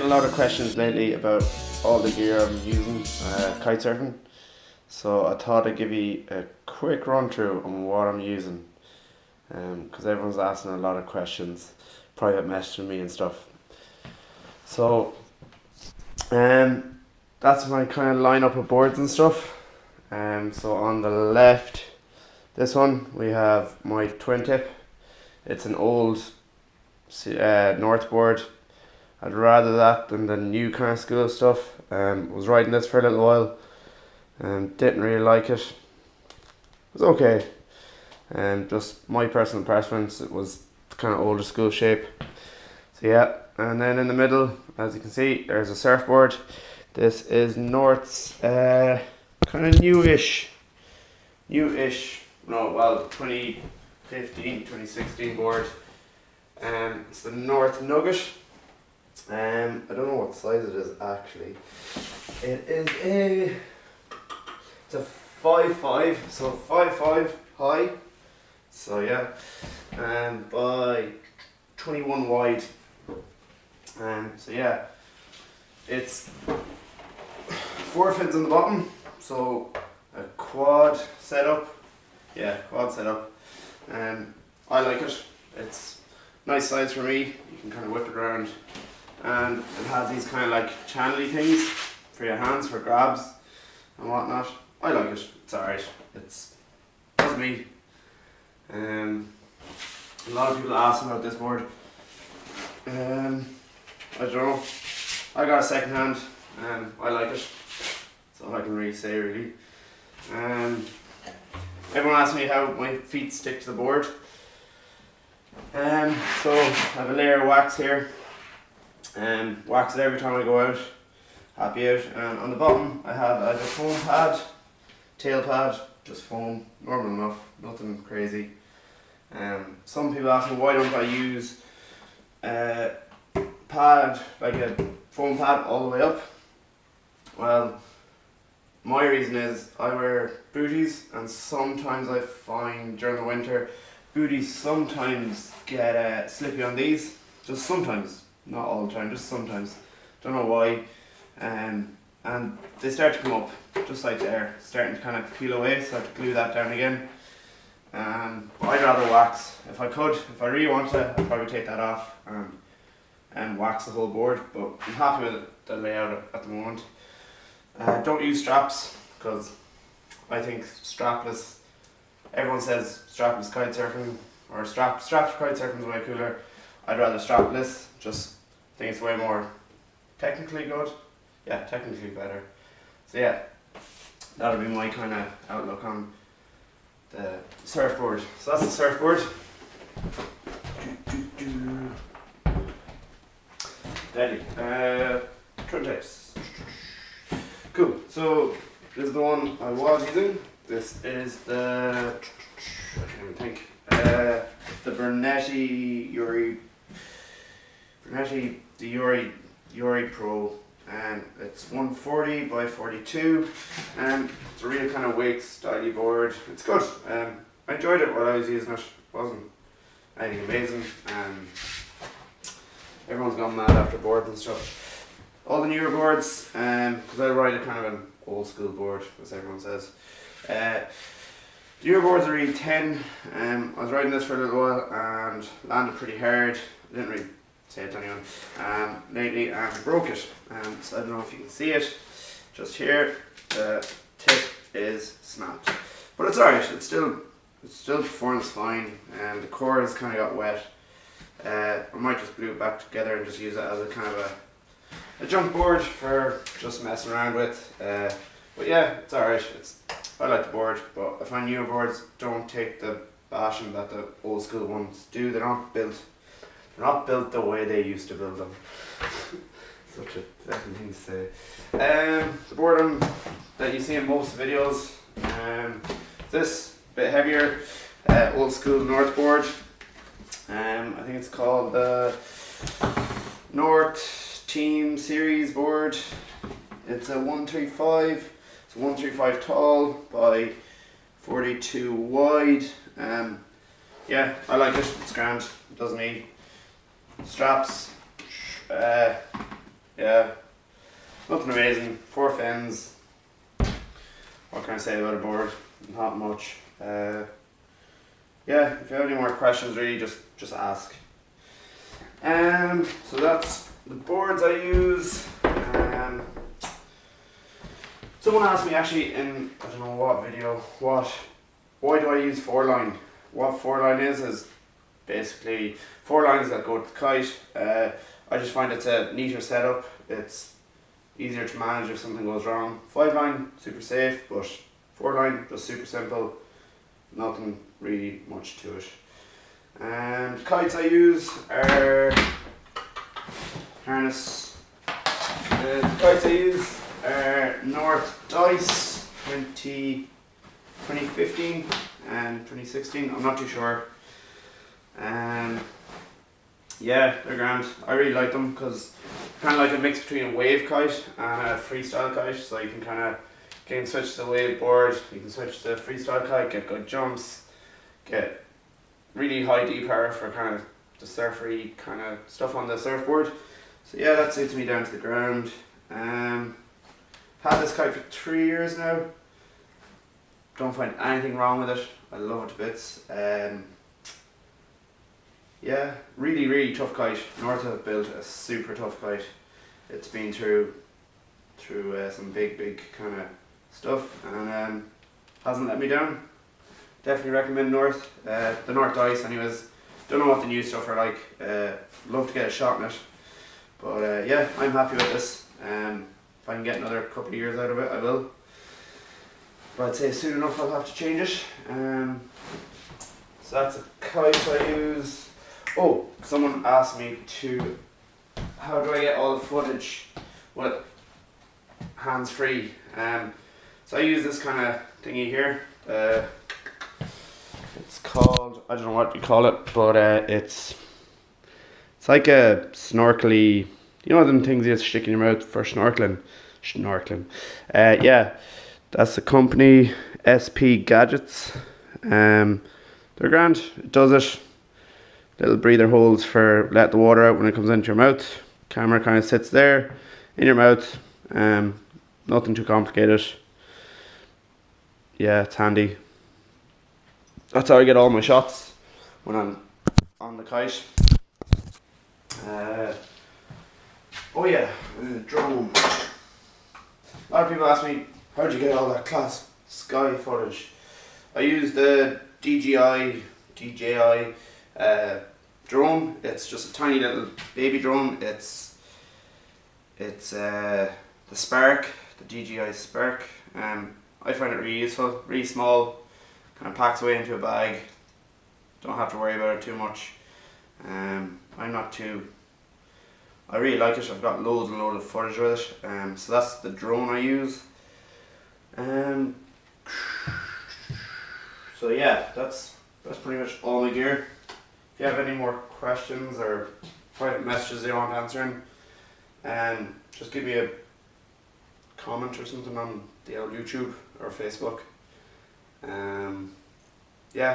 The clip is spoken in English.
getting a lot of questions lately about all the gear I'm using kitesurfing, so I thought I'd give you a quick run through on what I'm using, because everyone's asking a lot of questions, private messaging me and stuff. So that's my kind of lineup of boards and stuff. So on the left, this one we have my twin tip. It's an old North board. I'd rather that than the new kind of school stuff. Was riding this for a little while and didn't really like it. It was okay. Just my personal preference, it was kind of older school shape. So yeah, and then in the middle, as you can see, there's a surfboard. This is North's kind of newish, no, well, 2015, 2016 board. It's the North Nugget. I don't know what size it is actually. It's a 5'5", so 5'5" high. So yeah, by 21 wide. So yeah, it's 4 fins on the bottom, so a quad setup. Yeah, quad setup. I like it. It's nice size for me. You can kind of whip it around, and it has these kind of like channely things for your hands for grabs and whatnot. I like it. It's alright. It's me. A lot of people ask about this board. I don't know. I got a second hand. I like it. That's all I can really say, really. Everyone asks me how my feet stick to the board. So I have a layer of wax here. Wax it every time I go out. Happy out. And on the bottom I have a foam pad, tail pad, just foam, normal enough, nothing crazy. Some people ask me why don't I use a pad, like a foam pad all the way up. Well, my reason is I wear booties, and sometimes I find during the winter booties sometimes get slippy on these. Just sometimes, not all the time, just sometimes. Don't know why. And they start to come up, just like there, starting to kind of peel away, so I have to glue that down again. But I'd rather wax. If I could, if I really want to, I'd probably take that off and wax the whole board, but I'm happy with the layout at the moment. Don't use straps, because I think strapless, everyone says strapless kitesurfing, or straps for kitesurfing is way cooler. I'd rather strapless, just think it's way more technically good. Yeah, technically better. So yeah, that'll be my kind of outlook on the surfboard. So that's the surfboard. Ready. Trim tapes. Cool. So this is the one I was using. This is the, I can't even think. The Bernetti Yuri Pro, and it's 140 by 42, and it's a real kind of wake styly board. It's good. I enjoyed it while I was using it. Wasn't anything amazing. Everyone's gone mad after boards and stuff. All the newer boards, because I ride a kind of an old school board, as everyone says. The newer boards are really 10. I was riding this for a little while and landed pretty hard. I didn't really say it to anyone lately, and broke it. So I don't know if you can see it. Just here, the tip is snapped, but it's alright. It's still performs fine, and the core has kind of got wet. I might just glue it back together and just use it as a kind of a junk board for just messing around with. But yeah, it's alright. I like the board, but I find newer boards don't take the bashing that the old school ones do. They're not built the way they used to build them. Such a fucking thing to say. The board that you see in most videos, this bit heavier, old school North board. I think it's called the North Team Series board. It's a 135. It's a 135 tall by 42 wide. Yeah, I like it. It's grand. It doesn't need straps. Yeah, nothing amazing. 4 fins. What can I say about a board? Not much. Yeah, if you have any more questions, really just ask. So that's the boards I use. Someone asked me actually in, I don't know what video, why do I use 4-line? What 4-line is basically 4 lines that go with the kite. I just find it's a neater setup. It's easier to manage if something goes wrong. 5-line, super safe, but 4-line, just super simple. Nothing really much to it. And kites I use are harness. The kites I use are North Dice 2015 and 2016. I'm not too sure. Yeah, they're grand. I really like them because kind of like a mix between a wave kite and a freestyle kite. So you can switch to the wave board, you can switch to the freestyle kite, get good jumps, get really high D power for kind of the surfery kind of stuff on the surfboard. So yeah, that suits me down to the ground. Had this kite for 3 years now. Don't find anything wrong with it. I love it to bits. Yeah, really tough kite. North have built a super tough kite. It's been through some big kind of stuff, and hasn't let me down. Definitely recommend North. The North Dice anyways. Don't know what the new stuff are like. Love to get a shot in it. But yeah, I'm happy with this. If I can get another couple of years out of it, I will. But I'd say soon enough I'll have to change it. So that's a kite I use. Oh, someone asked me how do I get all the footage with hands free? So I use this kind of thingy here. It's called, I don't know what you call it, but it's like a snorkely, you know them things you stick in your mouth for snorkeling. Yeah, that's the company SP Gadgets. They're grand. It does it. Little breather holes for let the water out when it comes into your mouth. Camera kind of sits there in your mouth. Nothing too complicated. Yeah, it's handy. That's how I get all my shots when I'm on the kite. Oh yeah, drone. A lot of people ask me, how'd you get all that class sky footage? I use the DJI drone. It's just a tiny little baby drone. It's the Spark, the DJI Spark. I find it really useful, really small, kind of packs away into a bag. Don't have to worry about it too much. I really like it. I've got loads and loads of footage with it. So that's the drone I use. So yeah, that's pretty much all my gear. If you have any more questions or private messages you want answering, just give me a comment or something on the old YouTube or Facebook. Yeah.